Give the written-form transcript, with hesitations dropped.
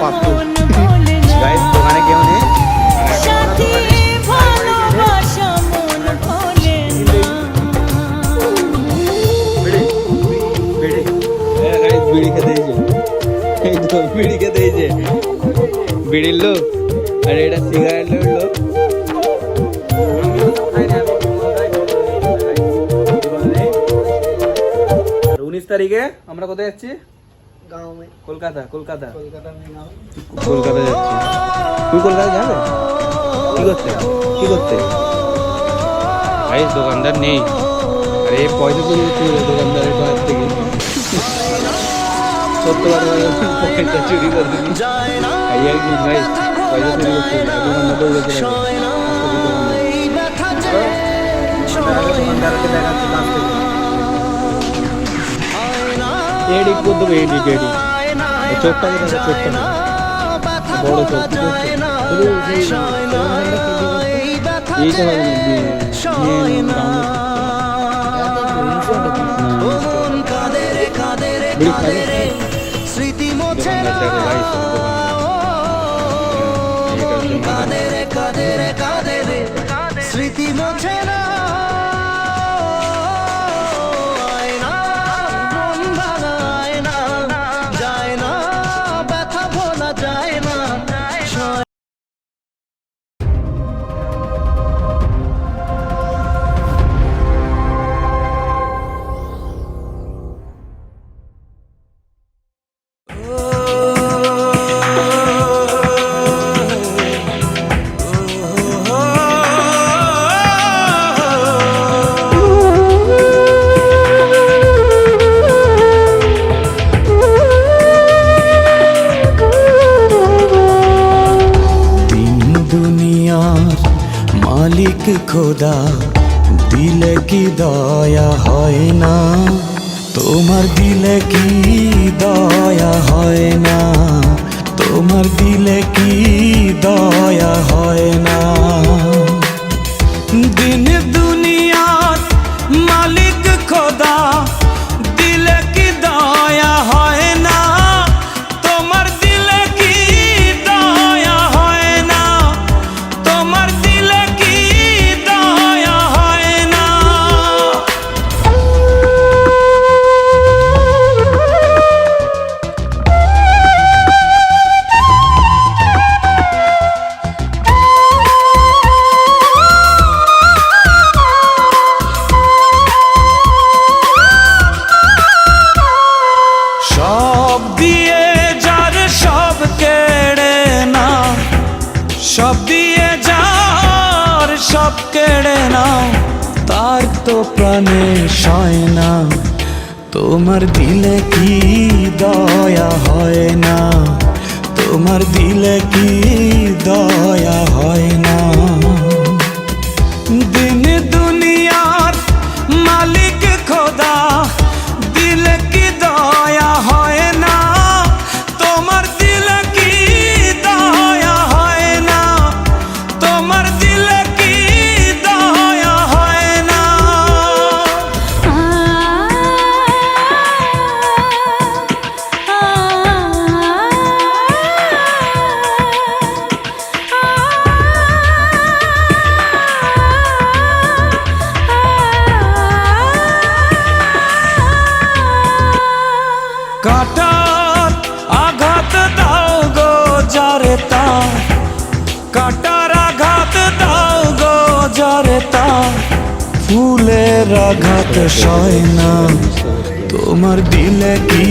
Pappu guys দোকানে কেউ নেই বিড়ি খেতে দিয়েছে বিড়ির লোক আর এটা সিগারেটের লোক। 19 তারিখে আমরা কোথায় যাচ্ছি? কলকাতা। কলকাতা যাচ্ছি। তুই কলকাতা যাবে কি করতে? ভাই দোকানদার নেই, আরে পয়সা চুরি করতে দোকানদারের হাত থেকে। সত্য কথা পয়সা চুরি করতে আর কি ভাই, পয়সা চুরি করতে দোকানদার দৌড়েছে। দোকানদারকে দেখাচ্ছে কাছ থেকে এডিট করতে হবে, এডিট চোখটাকে দেখা, চোখটা বড় চোখ এইটা হবে স্মৃতি মোছে না মালিক খোদা দিলে কি দয়া হয় না? তোমার দিলে কি দয়া হয় না? তোমার দিলে কি দয়া হয় না? দিন দুনিয়ার মালিক খোদা দিলে কি দয়া হয় না? তোমার দিলে কি দয়া হয় না? তোমার দিলে কি দয়া হয় না? সব দিয়ে যার সব কেড়ে না, সব দিয়ে যার সব কেড়ে না, তার তো প্রাণে সয় না। তোমার দিলে কি দয়া হয় না? তোমার দিলে কি দয়া হয় না? দিন দুনিয়ার মালিক খোদা দিলে কি দয়া হয় না? তোমার দিলে কি দয়া হয় না? তোমার দিলে কি দয়া হয় না? কাটার আঘাত দাও গো যারে তার, কাটার আঘাত দাও গো যারে তার, ফুলের আঘাত সয় না। তোমার দিলে কি